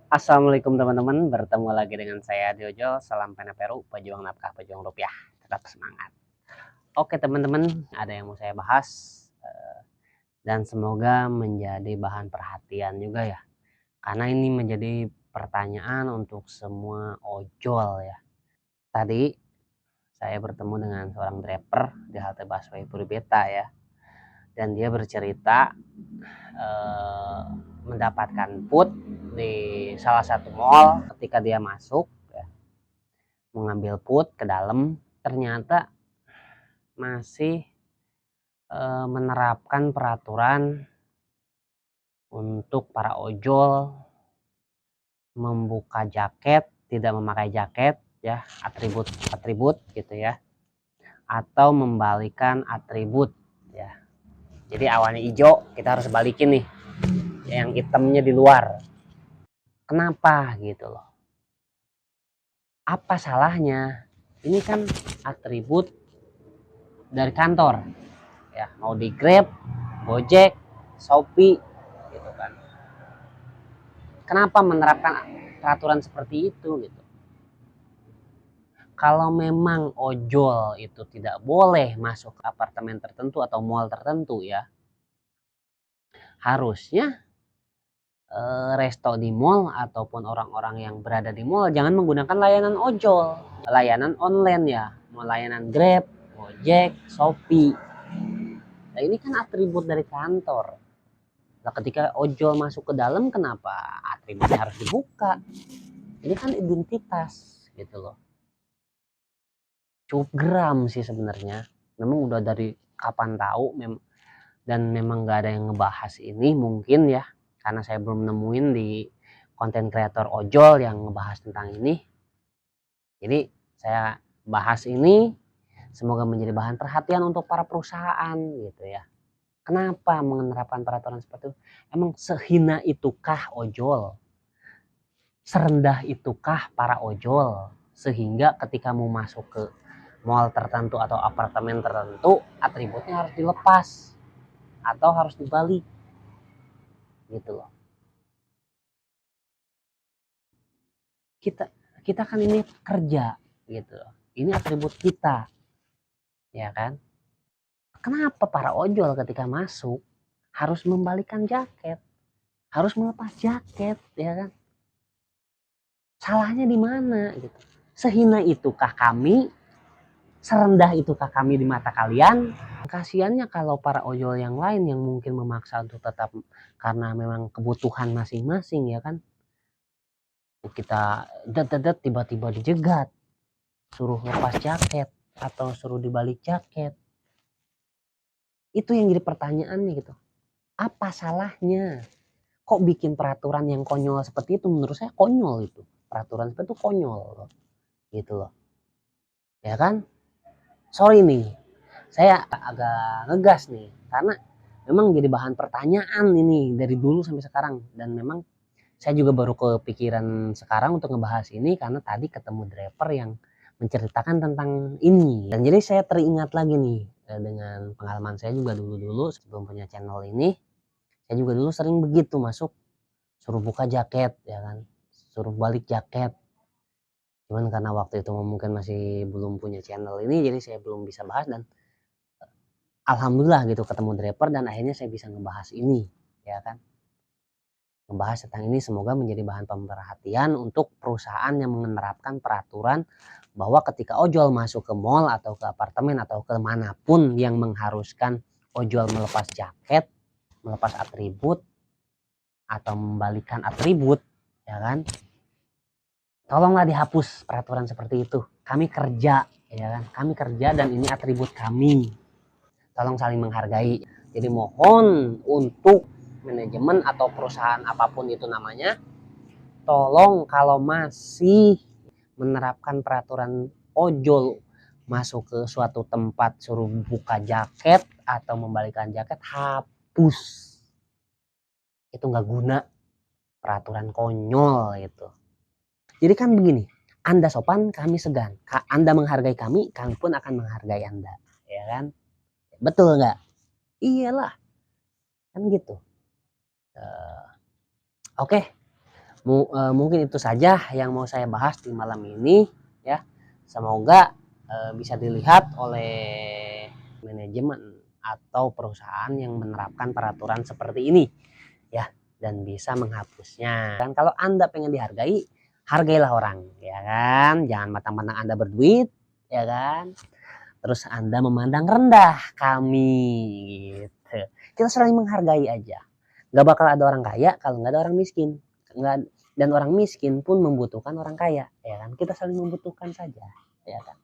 Assalamualaikum teman-teman, bertemu lagi dengan saya Diojo. Salam pena Peru, pejuang nafkah, pejuang rupiah. Tetap semangat. Oke teman-teman, ada yang mau saya bahas dan semoga menjadi bahan perhatian juga ya. Karena ini menjadi pertanyaan untuk semua ojol ya. Tadi saya bertemu dengan seorang driver di halte busway Puri Beta ya. Dan dia bercerita eh, mendapatkan put di salah satu mall ketika dia masuk ya, mengambil put ke dalam, ternyata masih menerapkan peraturan untuk para ojol membuka jaket, tidak memakai jaket ya, atribut gitu ya, atau membalikan atribut ya. Jadi awalnya hijau, kita harus balikin nih yang hitamnya di luar. Kenapa gitu loh? Apa salahnya? Ini kan atribut dari kantor ya, mau di Grab, Gojek, Shopee gitu kan. Kenapa menerapkan peraturan seperti itu gitu? Kalau memang ojol itu tidak boleh masuk ke apartemen tertentu atau mall tertentu ya, harusnya resto di mall ataupun orang-orang yang berada di mall jangan menggunakan layanan ojol, layanan online ya, mau layanan Grab, Gojek, Shopee. Nah ini kan atribut dari kantor. Nah ketika ojol masuk ke dalam, kenapa atributnya harus dibuka? Ini kan identitas gitu loh. Cukup geram sih sebenarnya. Memang udah dari kapan tahu dan memang gak ada yang ngebahas ini mungkin ya. Karena saya belum nemuin di konten kreator ojol yang ngebahas tentang ini. Jadi saya bahas ini semoga menjadi bahan perhatian untuk para perusahaan gitu ya. Kenapa menerapkan peraturan seperti itu? Emang sehina itukah ojol? Serendah itukah para ojol? Sehingga ketika mau masuk ke mall tertentu atau apartemen tertentu, atributnya harus dilepas atau harus dibalik gitu loh. Kita kita kan ini kerja gitu loh. Ini atribut kita, ya kan? Kenapa para ojol ketika masuk harus membalikan jaket, harus melepas jaket, ya kan? Salahnya di mana gitu? Sehina itukah kami? Serendah itukah kami di mata kalian? Kasiannya kalau para ojol yang lain yang mungkin memaksa untuk tetap karena memang kebutuhan masing-masing ya kan. Kita dedet tiba-tiba dijegat, suruh lepas jaket atau suruh dibalik jaket. Itu yang jadi pertanyaannya gitu. Apa salahnya? Kok bikin peraturan yang konyol seperti itu? Menurut saya konyol itu. Peraturan seperti itu konyol loh. Gitu loh. Ya kan? Sorry nih, saya agak ngegas nih karena memang jadi bahan pertanyaan ini dari dulu sampai sekarang, dan memang saya juga baru kepikiran sekarang untuk ngebahas ini karena tadi ketemu driver yang menceritakan tentang ini, dan jadi saya teringat lagi nih dengan pengalaman saya juga dulu sebelum punya channel ini. Saya juga dulu sering begitu masuk, suruh buka jaket ya kan, suruh balik jaket. Cuman karena waktu itu mungkin masih belum punya channel ini, jadi saya belum bisa bahas, dan alhamdulillah gitu ketemu driver dan akhirnya saya bisa ngebahas ini ya kan. Ngebahas tentang ini semoga menjadi bahan pemerhatian untuk perusahaan yang menerapkan peraturan bahwa ketika ojol masuk ke mall atau ke apartemen atau ke manapun yang mengharuskan ojol melepas jaket, melepas atribut atau membalikan atribut ya kan, tolonglah dihapus peraturan seperti itu. Kami kerja ya kan, kami kerja dan ini atribut kami, tolong saling menghargai. Jadi mohon untuk manajemen atau perusahaan apapun itu namanya, tolong kalau masih menerapkan peraturan ojol masuk ke suatu tempat suruh buka jaket atau membalikan jaket, hapus. Itu nggak guna, peraturan konyol itu. Jadi kan begini, Anda sopan, kami segan. Anda menghargai kami pun akan menghargai Anda. Ya kan? Betul nggak? Iyalah, kan gitu. Oke, Mungkin itu saja yang mau saya bahas di malam ini ya. Semoga bisa dilihat oleh manajemen atau perusahaan yang menerapkan peraturan seperti ini ya, dan bisa menghapusnya. Dan kalau Anda pengen dihargai, hargailah orang ya kan, jangan mentang-mentang Anda berduit ya kan terus Anda memandang rendah kami gitu. Kita saling menghargai aja. Gak bakal ada orang kaya kalau nggak ada orang miskin. Nggak, dan orang miskin pun membutuhkan orang kaya, ya kan? Kita saling membutuhkan saja, ya kan?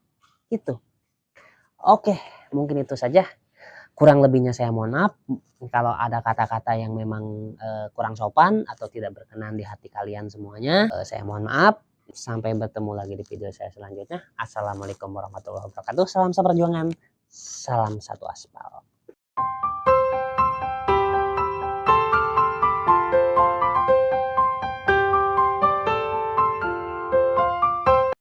Itu. Oke, mungkin itu saja. Kurang lebihnya saya mohon maaf kalau ada kata-kata yang memang kurang sopan atau tidak berkenan di hati kalian semuanya. Saya mohon maaf. Sampai bertemu lagi di video saya selanjutnya. Assalamualaikum warahmatullahi wabarakatuh. Salam seperjuangan. Salam satu aspal.